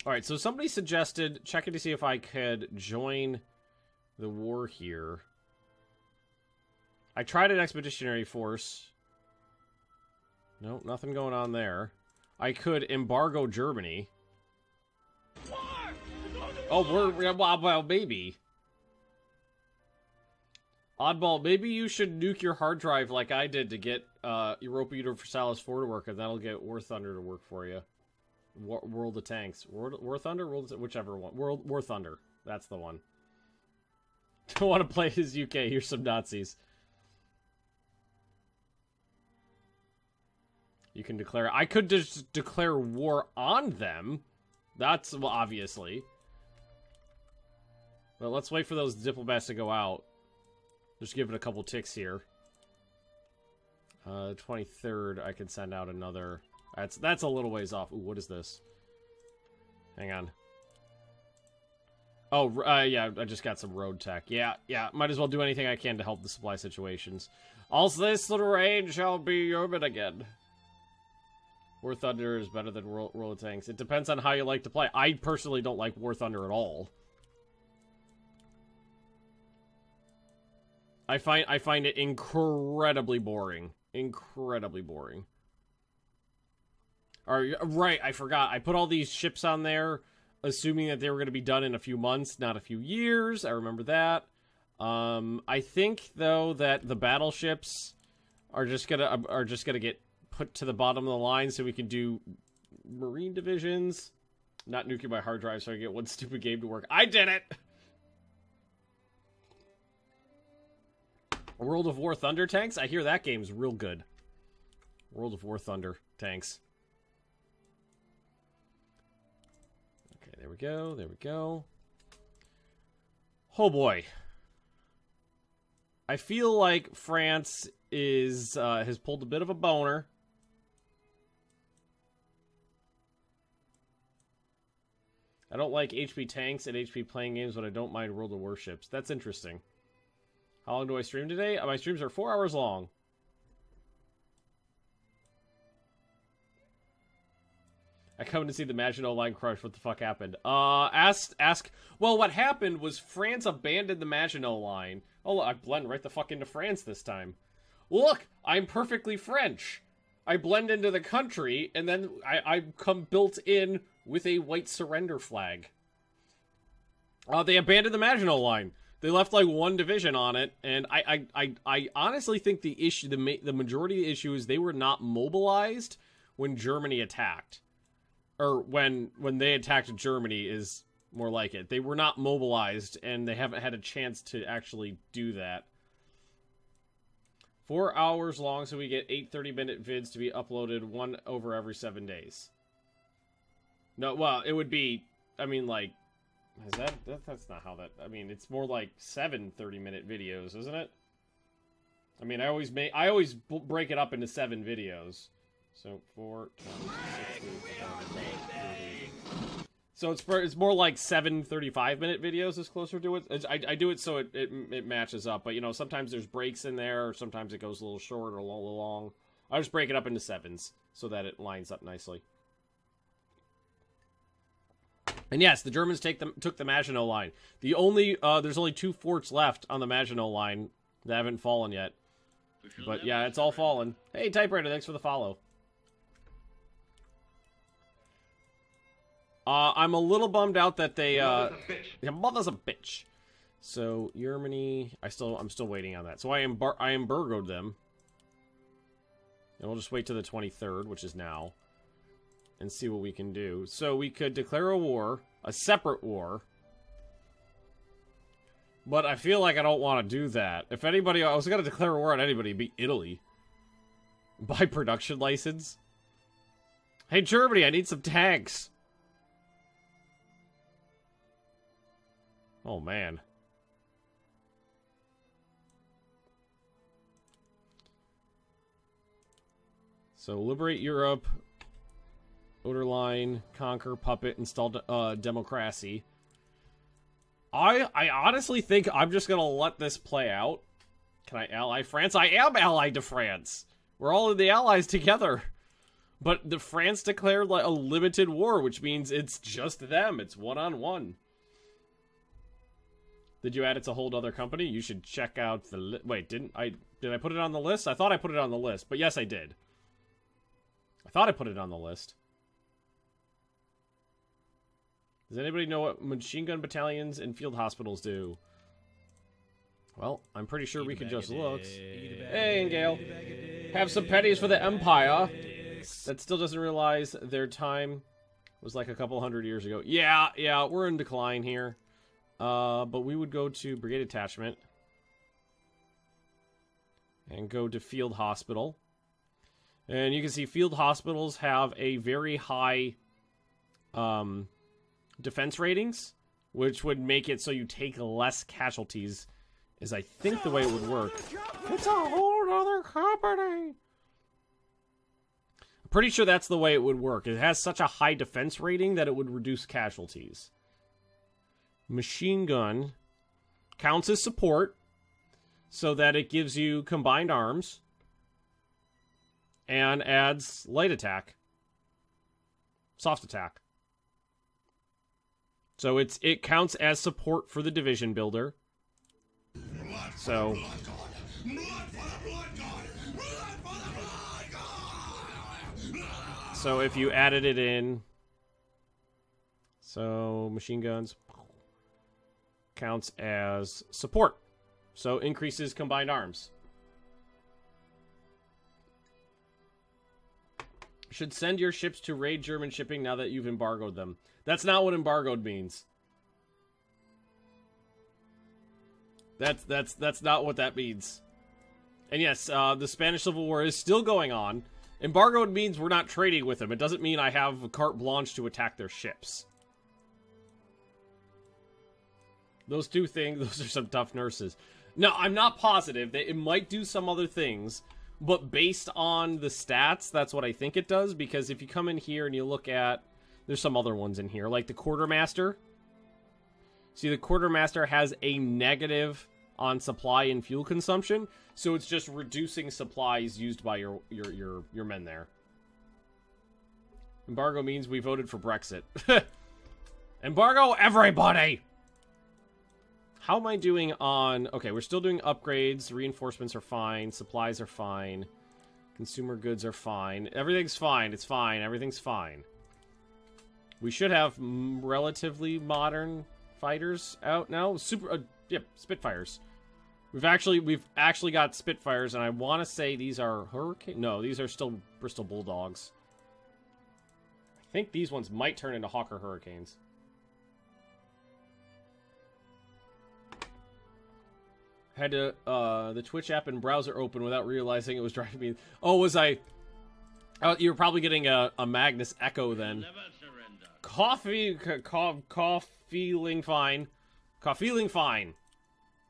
Alright, so somebody suggested checking to see if I could join the war here. I tried an expeditionary force. No, nothing going on there. I could embargo Germany. Oh, well, maybe. Oddball, maybe you should nuke your hard drive like I did to get Europa Universalis 4 to work, and that'll get War Thunder to work for you. World of Tanks. War Thunder? Whichever one. War Thunder. That's the one. Don't want to play his UK. Here's some Nazis. You can declare... I could just declare war on them. That's, well, obviously. But let's wait for those diplomats to go out. Just give it a couple ticks here. 23rd, I can send out another... That's a little ways off. Ooh, what is this? Hang on. Oh, yeah, I just got some road tech. Yeah, might as well do anything I can to help the supply situations. Also, this little range shall be urban again. War Thunder is better than World of Tanks. It depends on how you like to play. I personally don't like War Thunder at all. I find it incredibly boring. Incredibly boring. Right, I forgot. I put all these ships on there, assuming that they were going to be done in a few months, not a few years. I remember that. I think though that the battleships are just gonna get put to the bottom of the line, so we can do marine divisions, not nuking my hard drive, so I get one stupid game to work. I did it. World of War Thunder tanks. I hear that game's real good. World of War Thunder tanks. Okay, there we go. There we go. Oh boy. I feel like France is has pulled a bit of a boner. I don't like HP tanks and HP playing games, but I don't mind World of Warships. That's interesting. How long do I stream today? My streams are 4 hours long. I come to see the Maginot Line crush. What the fuck happened? Ask. Well, what happened was France abandoned the Maginot Line. Oh, I blend right the fuck into France this time. Look, I'm perfectly French. I blend into the country, and then I come built in with a white surrender flag. They abandoned the Maginot Line. They left like one division on it, and I honestly think the issue, the majority of the issue is they were not mobilized when Germany attacked. Or when they attacked Germany is more like it. They were not mobilized, and they haven't had a chance to actually do that. 4 hours long, so we get 8 30-minute vids to be uploaded, one over every 7 days. No, well, it would be, I mean, like, is that's not how that, I mean, it's more like 7 30-minute videos, isn't it? I mean, I always break it up into 7 videos. So 4 so it's more like 7 35-minute videos is closer to it. I do it so it matches up, but you know, sometimes there's breaks in there, or sometimes it goes a little short or a little long. I just break it up into 7s so that it lines up nicely. And yes, the Germans took the Maginot Line. The only there's only 2 forts left on the Maginot Line that haven't fallen yet. But yeah, it's all fallen. Hey, Typewriter, thanks for the follow. I'm a little bummed out that they yeah, mother's a bitch. So Germany, I'm still waiting on that. So I embargoed them, and we'll just wait till the 23rd, which is now, and see what we can do. So we could declare a war, a separate war, but I feel like I don't want to do that. If anybody, I was gonna declare a war on anybody, it'd be Italy. Buy production license. Hey Germany, I need some tanks. Oh, man. So, liberate Europe. Oderline, conquer, puppet, install democracy. I honestly think I'm just gonna let this play out. Can I ally France? I am allied to France. We're all in the allies together. But the France declared like a limited war, which means it's just them. It's one-on-one. Did you add it's a whole other company? You should check out the wait, did I put it on the list? I thought I put it on the list, but yes, I did. I thought I put it on the list. Does anybody know what machine gun battalions and field hospitals do? Well, I'm pretty sure we could just look. Hey, Gale. Have some pennies for the Empire. That still doesn't realize their time was like a couple hundred years ago. Yeah, we're in decline here. But we would go to Brigade Attachment. And go to Field Hospital. And you can see field hospitals have a very high defense ratings, which would make it so you take less casualties, is I think the way it would work. It's a whole other company. I'm pretty sure that's the way it would work. It has such a high defense rating that it would reduce casualties. Machine gun counts as support, so that it gives you combined arms and adds light attack, soft attack. So it counts as support for the division builder. So if you added it in, so machine guns counts as support. So increases combined arms. Should send your ships to raid German shipping now that you've embargoed them. That's not what embargoed means. That's not what that means. And yes, the Spanish Civil War is still going on. Embargoed means we're not trading with them. It doesn't mean I have carte blanche to attack their ships. Those two things, those are some tough nurses. No, I'm not positive. It might do some other things, but based on the stats, that's what I think it does, because if you come in here and you look at... There's some other ones in here, like the Quartermaster. See, the Quartermaster has a negative on supply and fuel consumption, so it's just reducing supplies used by your men there. Embargo means we voted for Brexit. Embargo everybody! How am I doing on... Okay, we're still doing upgrades. Reinforcements are fine. Supplies are fine. Consumer goods are fine. Everything's fine. It's fine. Everything's fine. We should have relatively modern fighters out now. Yep, Spitfires. We've actually got Spitfires, and I want to say these are Hurricane... No, these are still Bristol Bulldogs. I think these ones might turn into Hawker Hurricanes. Had to, the Twitch app and browser open without realizing it was driving me... Oh, was I... Oh, you were probably getting a Magnus Echo then. Feeling fine. Feeling fine.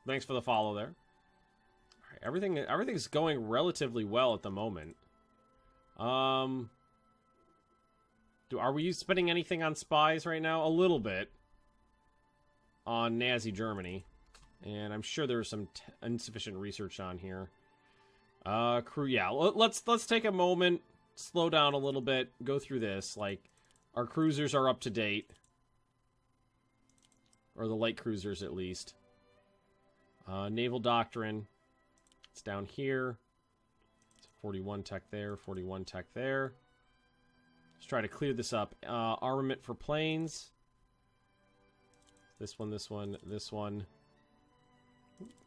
Thanks for the follow there. All right, everything's going relatively well at the moment. Are we spending anything on spies right now? A little bit. On Nazi Germany. And I'm sure there was some insufficient research on here. Crew, yeah. Let's take a moment, slow down a little bit, go through this. Like, our cruisers are up to date. Or the light cruisers, at least. Naval Doctrine. It's down here. It's 41 tech there, 41 tech there. Let's try to clear this up. Armament for planes. This one, this one, this one.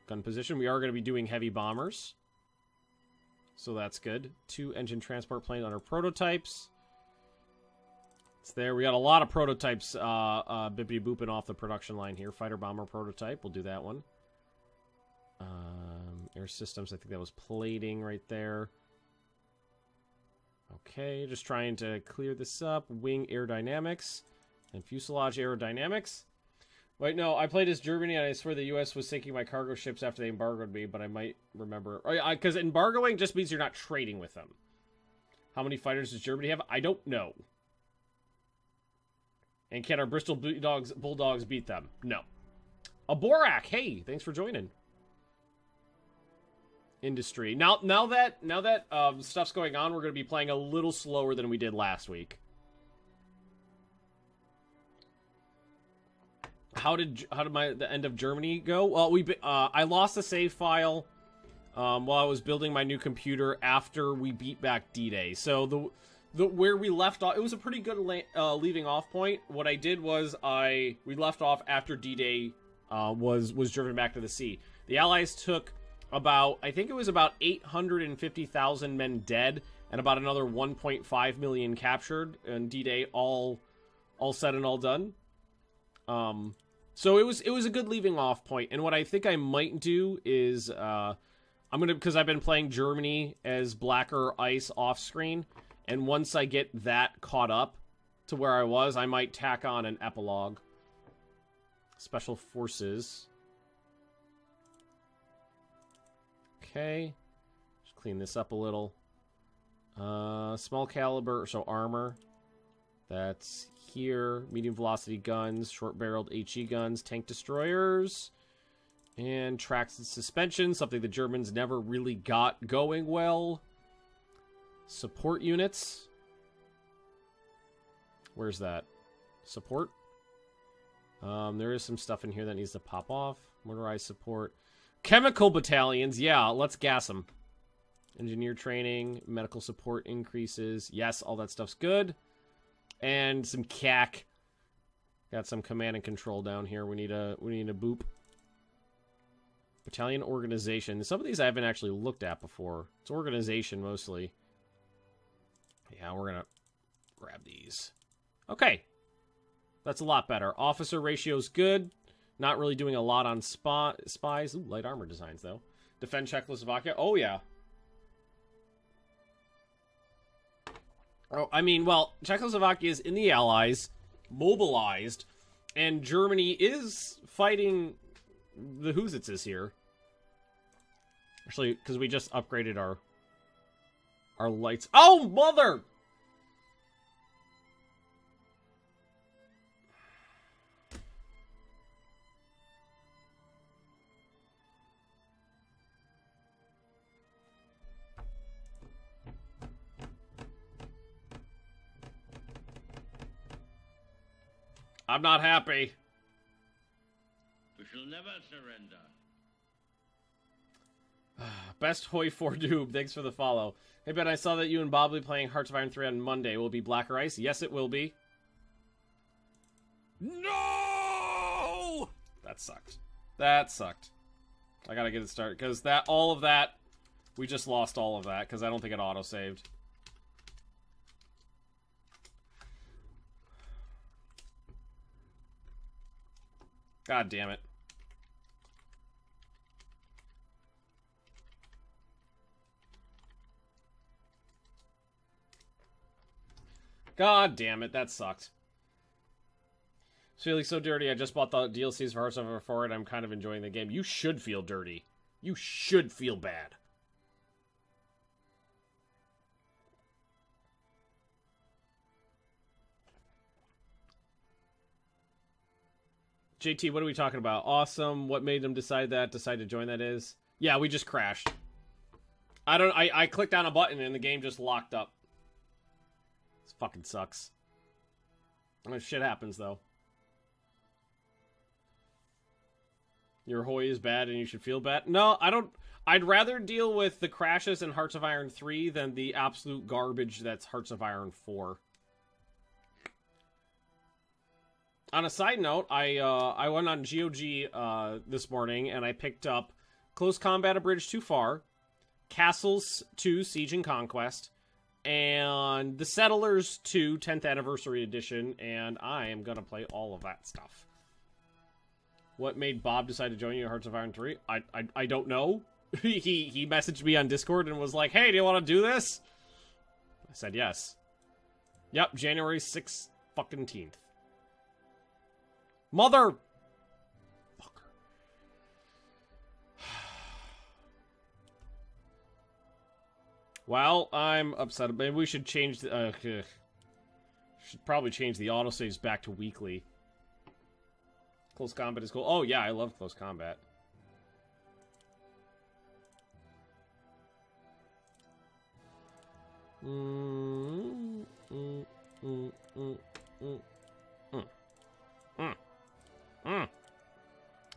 Gun position. We are going to be doing heavy bombers. So that's good. 2 engine transport plane under prototypes. It's there. We got a lot of prototypes bippity booping off the production line here. Fighter bomber prototype. We'll do that one. Air systems. I think that was plating right there. Okay. Just trying to clear this up. Wing aerodynamics. And fuselage aerodynamics. Wait, no, I played as Germany, and I swear the U.S. was sinking my cargo ships after they embargoed me, but I might remember... Because embargoing just means you're not trading with them. How many fighters does Germany have? I don't know. And can our Bristol Bulldogs beat them? No. A Borak, hey, thanks for joining. industry. Now that stuff's going on, we're going to be playing a little slower than we did last week. How did the end of Germany go? Well, I lost a save file while I was building my new computer after we beat back D-Day. So where we left off, it was a pretty good leaving off point. What I did was we left off after D-Day was driven back to the sea. The Allies took about, I think it was about 850,000 men dead and about another 1.5 million captured in D-Day, all said and all done. So it was a good leaving off point. And what I think I might do is because I've been playing Germany as Blacker Ice off screen, and once I get that caught up to where I was, I might tack on an epilogue. Special Forces. Okay. Just clean this up a little. Small caliber, so armor. That's here. Medium velocity guns, short-barreled HE guns, tank destroyers, and tracks and suspension, something the Germans never really got going well. Support units. Where's that? Support? There is some stuff in here that needs to pop off. Motorized support. Chemical battalions. Yeah, let's gas them. Engineer training. Medical support increases. Yes, all that stuff's good. And some CAC. Got some command and control down here. We need a boop. Battalion organization. Some of these I haven't actually looked at before. It's organization mostly. Yeah, we're gonna grab these. Okay. That's a lot better. Officer ratio's good. Not really doing a lot on spies. Ooh, light armor designs, though. Defend Czechoslovakia. Oh, yeah. Oh, I mean, well, Czechoslovakia is in the Allies, mobilized, and Germany is fighting the Husitzes here. Actually, because we just upgraded our lights. Oh, mother! I'm not happy. We shall never surrender. Best Hoy for Doob, thanks for the follow. Hey Ben, I saw that you and Bob will be playing Hearts of Iron 3 on Monday. Will it be Blacker Ice? Yes, it will be. No! That sucked. That sucked. I gotta get it started, because all of that, we just lost all of that, because I don't think it auto-saved. God damn it. God damn it, that sucked. It's feeling so dirty. I just bought the DLCs for Hearts of Iron 4 and I'm kind of enjoying the game. You should feel dirty. You should feel bad. JT, what are we talking about? Awesome. What made them decide to join that is? Yeah, we just crashed. I clicked on a button and the game just locked up. This fucking sucks. Oh, shit happens, though. Your Hoy is bad and you should feel bad? No, I don't. I'd rather deal with the crashes in Hearts of Iron 3 than the absolute garbage that's Hearts of Iron 4. On a side note, I went on GOG this morning and I picked up Close Combat: A Bridge Too Far, Castles 2: Siege and Conquest, and The Settlers 2 10th Anniversary Edition, and I am gonna play all of that stuff. What made Bob decide to join you at Hearts of Iron 3? I don't know. he messaged me on Discord and was like, "Hey, do you want to do this?" I said yes. Yep, January 6th fucking 10th. Mother! Fucker. Well, I'm upset. Maybe we should change the... should probably change the autosaves back to weekly. Close Combat is cool. Oh, yeah, I love Close Combat.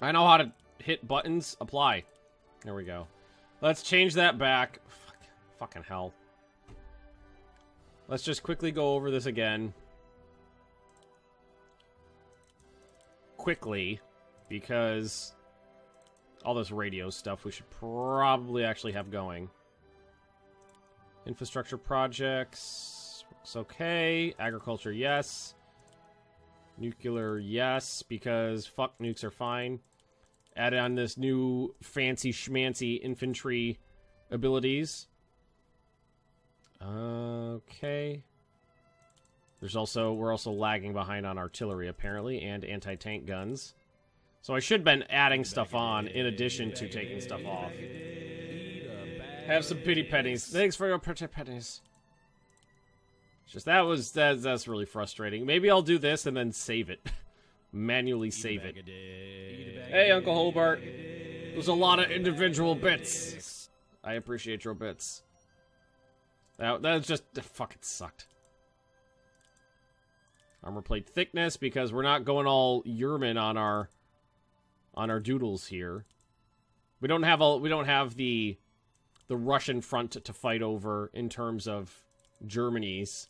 I know how to hit buttons. Apply. There we go. Let's change that back. Fucking hell. Let's just quickly go over this again. Quickly. Because all this radio stuff we should probably actually have going. Infrastructure projects. Looks okay. Agriculture, yes. Nuclear, yes. Because fuck, nukes are fine. Add on this new fancy schmancy infantry abilities. Okay. We're also lagging behind on artillery apparently and anti-tank guns. So I should have been adding stuff on in addition to taking stuff off. Have some pity pennies. Thanks for your pity pennies. Just that's really frustrating. Maybe I'll do this and then save it. Manually save it. Hey, Uncle Hobart. There's a lot of individual bits. I appreciate your bits. That just fucking sucked. Armor plate thickness because we're not going all Yerman on our doodles here. We don't have the Russian front to fight over in terms of Germany's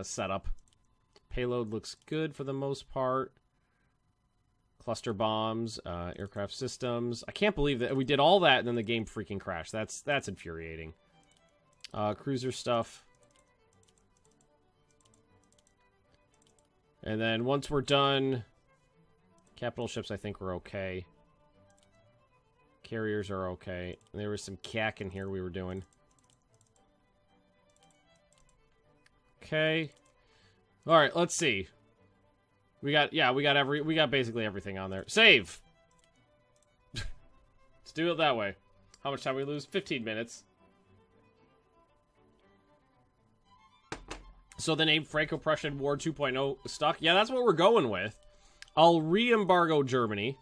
setup. Payload looks good for the most part. Cluster bombs, aircraft systems. I can't believe that we did all that and then the game freaking crashed. That's infuriating. Cruiser stuff. And then once we're done, capital ships I think we're okay. Carriers are okay. There was some cack in here we were doing. Okay. All right, let's see. We got basically everything on there. Save. Let's do it that way. How much time we lose? 15 minutes. So the name Franco-Prussian War 2.0 stuck? Yeah, that's what we're going with. I'll re-embargo Germany.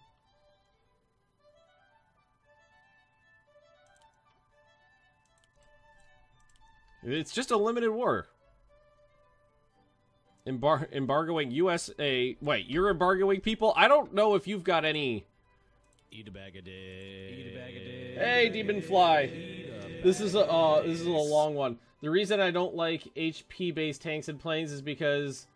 It's just a limited war. Embargoing USA. Wait, you're embargoing people? I don't know if you've got any. Eat a bag of day. Hey, Demon Fly. This is a long one. The reason I don't like HP-based tanks and planes is because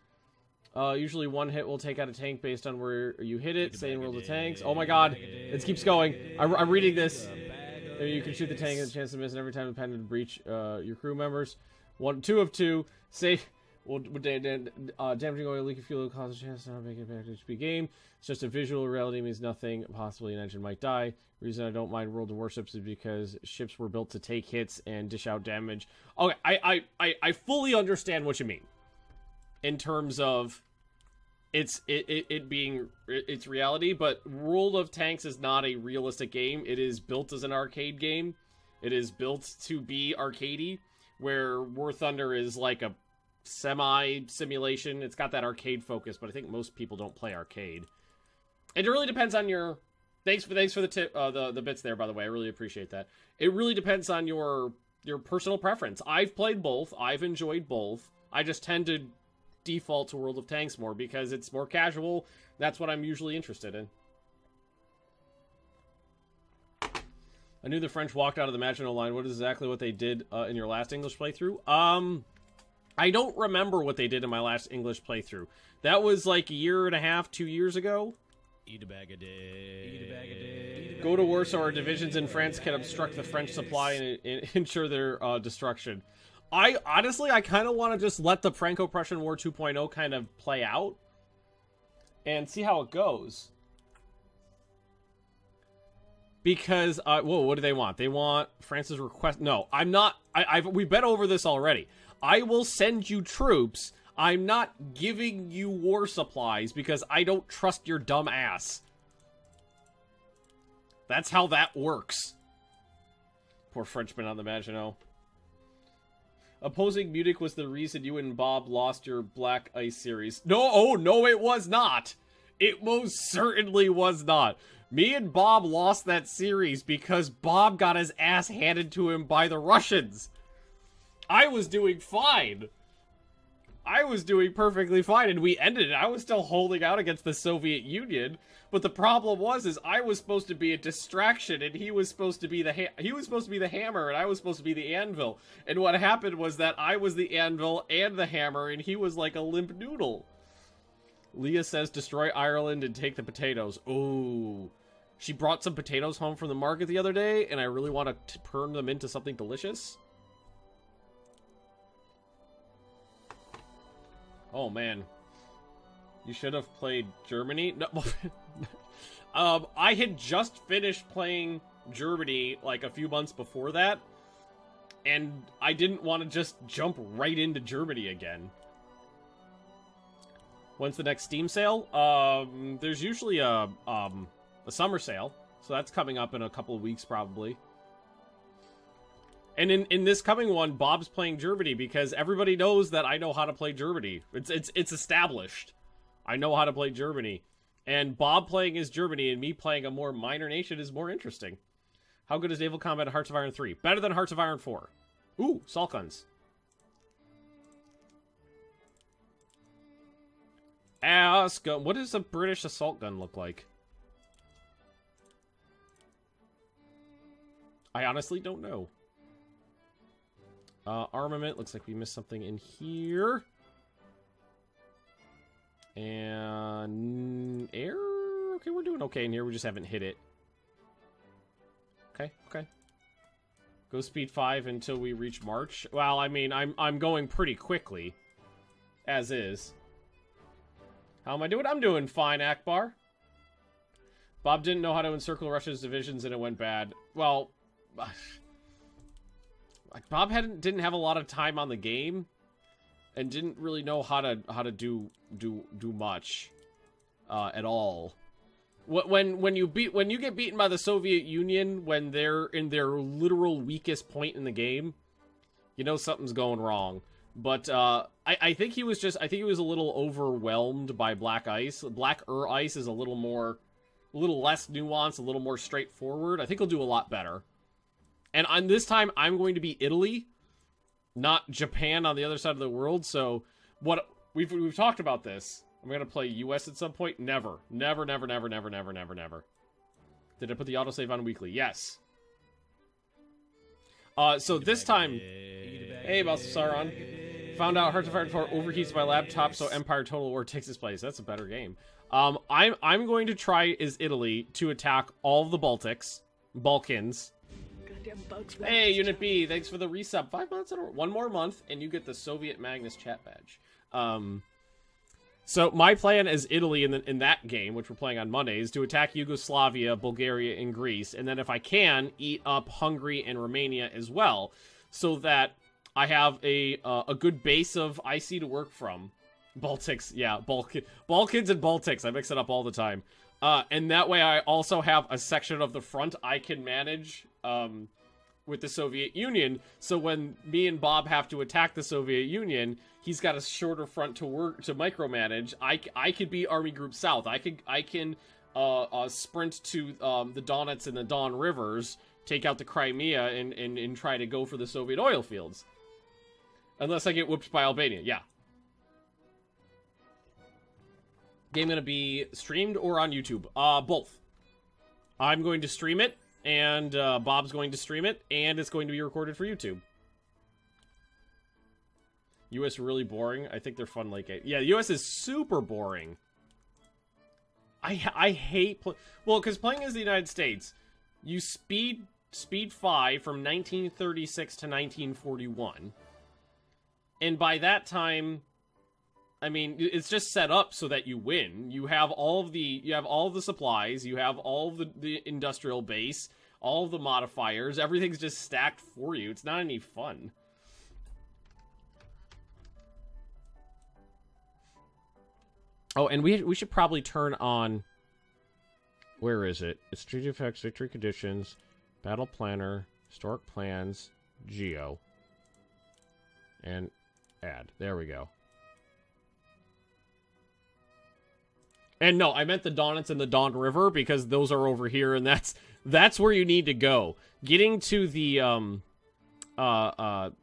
usually one hit will take out a tank based on where you hit it. Say in World of Tanks. Oh my god, it keeps going. I'm reading this. You can shoot the tank and the chance to miss, and every time the pendant breach your crew members. 2 of 2. Say. Well, damaging oil, leaking fuel causes a chance to not make it back to HP game. It's just a visual. Reality means nothing. Possibly an engine might die. The reason I don't mind World of Warships is because ships were built to take hits and dish out damage. Okay, I fully understand what you mean. In terms of it being its reality, but World of Tanks is not a realistic game. It is built as an arcade game. It is built to be arcadey, where War Thunder is like a semi-simulation. It's got that arcade focus, but I think most people don't play arcade. It really depends on your... Thanks for the tip, the bits there, by the way. I really appreciate that. It really depends on your personal preference. I've played both. I've enjoyed both. I just tend to default to World of Tanks more because it's more casual. That's what I'm usually interested in. I knew the French walked out of the Maginot Line. What is exactly what they did in your last English playthrough? I don't remember what they did in my last English playthrough. That was like a year and a half, 2 years ago. Eat a bag of day. Go to war so our divisions in France can obstruct the French supply and ensure their destruction. I kind of want to just let the Franco-Prussian War 2.0 kind of play out and see how it goes. Because, whoa, what do they want? They want France's request. No, I'm not. We've been over this already. I will send you troops. I'm not giving you war supplies because I don't trust your dumb ass. That's how that works. Poor Frenchman on the Maginot. Opposing Munich was the reason you and Bob lost your Black Ice series. No, oh no, it was not. It most certainly was not. Me and Bob lost that series because Bob got his ass handed to him by the Russians. I was doing fine. I was doing perfectly fine, and we ended it. I was still holding out against the Soviet Union, but the problem was I was supposed to be a distraction, and he was supposed to be the hammer, and I was supposed to be the anvil. And what happened was that I was the anvil and the hammer, and he was like a limp noodle. Leah says, destroy Ireland and take the potatoes. Ooh. She brought some potatoes home from the market the other day, and I really want to turn them into something delicious. Oh, man. You should have played Germany. No. I had just finished playing Germany, like, a few months before that. And I didn't want to just jump right into Germany again. When's the next Steam sale? There's usually a summer sale. So that's coming up in a couple of weeks, probably. And in this coming one, Bob's playing Germany because everybody knows that I know how to play Germany. It's established. I know how to play Germany. And Bob playing as Germany and me playing a more minor nation is more interesting. How good is naval combat in Hearts of Iron 3? Better than Hearts of Iron 4. Ooh, assault guns. Ask, what does a British assault gun look like? I honestly don't know. Armament, looks like we missed something in here. And air? Okay, we're doing okay in here. We just haven't hit it. Okay, okay. Go speed 5 until we reach March. Well, I mean, I'm going pretty quickly. As is. How am I doing? I'm doing fine, Akbar. Bob didn't know how to encircle Russia's divisions and it went bad. Well, Bob didn't have a lot of time on the game and didn't really know how to do much at all. When you get beaten by the Soviet Union when they're in their literal weakest point in the game, you know something's going wrong. But I think he was a little overwhelmed by Black Ice. Black Ice is a little less nuanced, a little more straightforward. I think he'll do a lot better. And on this time, I'm going to be Italy, not Japan on the other side of the world. So what we've talked about this. I'm going to play US at some point. Never. Never, never, never, never, never, never, never. Did I put the autosave on weekly? Yes. So this time... Hey, Balsasaron. Found out Hearts of Iron 4 overheats my laptop, so Empire Total War takes its place. That's a better game. I'm going to try as Italy to attack all of the Balkans. Hey, Unit B, thanks for the resub. 5 months, one more month, and you get the Soviet Magnus chat badge. So my plan as Italy in that game, which we're playing on Monday, is to attack Yugoslavia, Bulgaria, and Greece, and then if I can, eat up Hungary and Romania as well, so that I have a good base of IC to work from. Baltics, yeah, Balkans and Baltics. I mix it up all the time. And that way I also have a section of the front I can manage with the Soviet Union. So when me and Bob have to attack the Soviet Union, he's got a shorter front to micromanage. I could be Army Group South. I can sprint to the Donets and the Don Rivers, take out the Crimea, and try to go for the Soviet oil fields. Unless I get whooped by Albania, yeah. Game gonna be streamed or on YouTube? Both. I'm going to stream it, and Bob's going to stream it, and it's going to be recorded for YouTube. US really boring. I think they're fun like it. Yeah, US is super boring. I hate well, because playing as the United States, you speed 5 from 1936 to 1941. And by that time, I mean, it's just set up so that you win. You have all of the supplies, you have all of the industrial base, all of the modifiers, everything's just stacked for you. It's not any fun. Oh, and we should probably turn on, where is it? It's strategy effects, victory conditions, battle planner, historic plans, geo, and add. There we go. And no, I meant the Donets and the Don River because those are over here, and that's where you need to go. Getting to the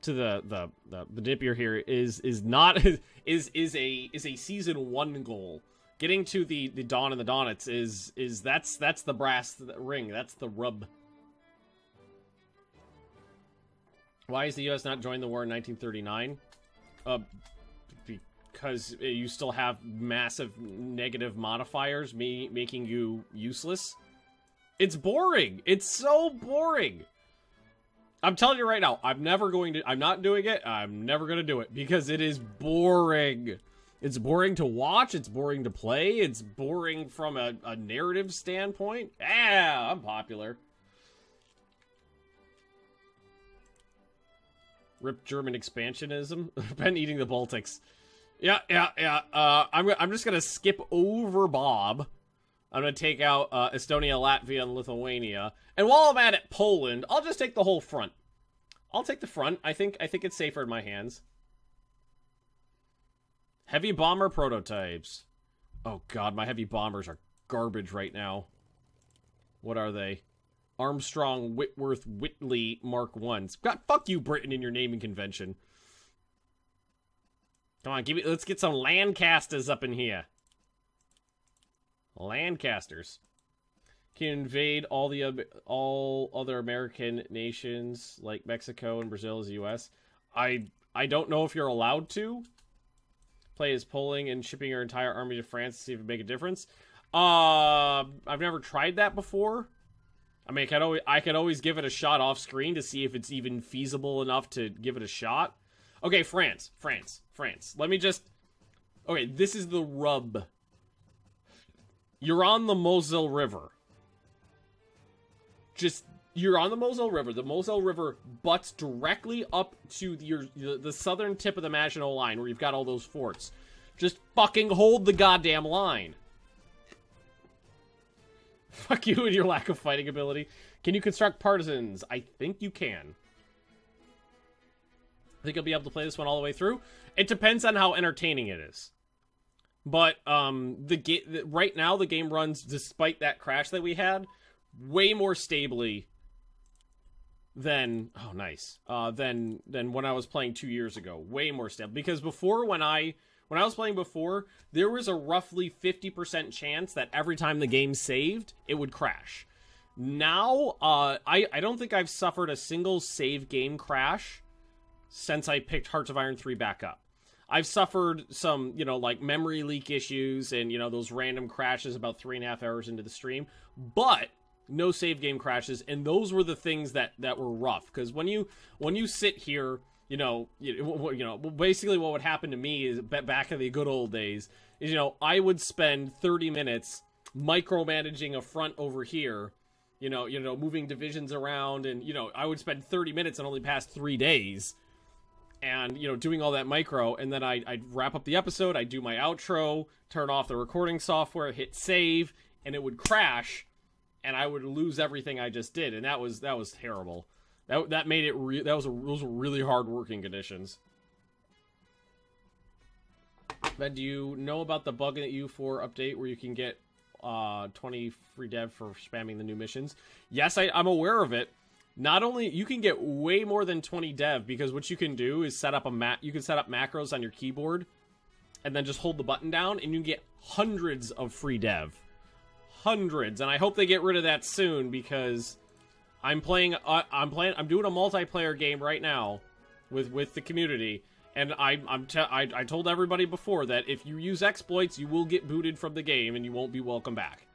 to the Napier here is not is a season 1 goal. Getting to the Dawn and the Donets is that's the brass ring. That's the rub. Why is the U.S. not joined the war in 1939? Because you still have massive negative modifiers, making you useless. It's boring. It's so boring. I'm telling you right now, I'm not doing it. I'm never going to do it because it is boring. It's boring to watch. It's boring to play. It's boring from a narrative standpoint. Yeah, I'm popular. Rip German expansionism. Been eating the Baltics. Yeah. I'm just going to skip over Bob. I'm going to take out Estonia, Latvia, and Lithuania. And while I'm at it, Poland, I'll just take the whole front. I'll take the front. I think it's safer in my hands. Heavy bomber prototypes. Oh god, my heavy bombers are garbage right now. What are they? Armstrong, Whitworth, Whitley, Mark 1s. God, fuck you, Britain, in your naming convention. Come on, let's get some Lancasters up in here. Lancasters can invade all other American nations like Mexico and Brazil as the U.S. I don't know if you're allowed to play as pulling and shipping your entire army to France to see if it make a difference. I've never tried that before. I mean, I could always give it a shot off screen to see if it's even feasible enough to give it a shot. Okay, France. Let me just. Okay, this is the rub. You're on the Moselle River. You're on the Moselle River. The Moselle River butts directly up to the southern tip of the Maginot Line, where you've got all those forts. Just fucking hold the goddamn line. Fuck you and your lack of fighting ability. Can you construct partisans? I think you can. I think you'll be able to play this one all the way through. It depends on how entertaining it is. But right now the game runs, despite that crash that we had, way more stably than than when I was playing 2 years ago. Way more stable. Because before, when I was playing before, there was a roughly 50% chance that every time the game saved, it would crash. Now, I don't think I've suffered a single save game crash since I picked Hearts of Iron 3 back up. I've suffered some, like memory leak issues and, those random crashes about 3.5 hours into the stream, but no save game crashes, and those were the things that were rough. Because when you sit here, basically what would happen to me is back in the good old days is, I would spend 30 minutes micromanaging a front over here, moving divisions around, and I would spend 30 minutes and only pass 3 days. And, doing all that micro, and then I'd wrap up the episode, I'd do my outro, turn off the recording software, hit save, and it would crash, and I would lose everything I just did, and that was terrible. That made it those were really hard working conditions. Ben, do you know about the bug in the U4 update where you can get 20 free dev for spamming the new missions? Yes, I'm aware of it. Not only, you can get way more than 20 dev, because what you can do is set up you can set up macros on your keyboard, and then just hold the button down, and you can get hundreds of free dev. Hundreds, and I hope they get rid of that soon, because I'm doing a multiplayer game right now with the community, and I told everybody before that if you use exploits, you will get booted from the game, and you won't be welcome back.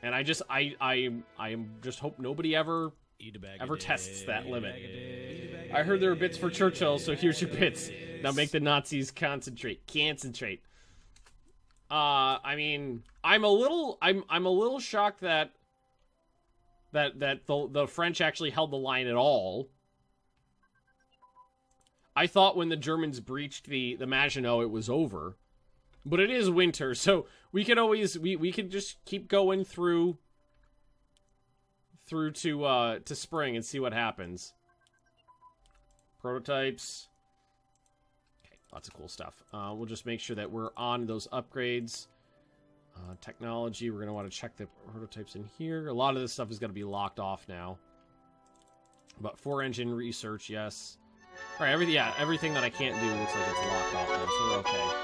And I just hope nobody ever tests that limit. I heard there were bits for Churchill, so here's your bits. Now make the Nazis concentrate. I mean, I'm a little shocked that the French actually held the line at all. I thought when the Germans breached the Maginot, it was over. But it is winter, so we could always we could just keep going through to spring and see what happens. Prototypes. Okay, lots of cool stuff. We'll just make sure that we're on those upgrades. Technology, we're going to want to check the prototypes in here. A lot of this stuff is going to be locked off now. But 4-engine research, yes. Alright, everything that I can't do looks like it's locked off now, so we're okay.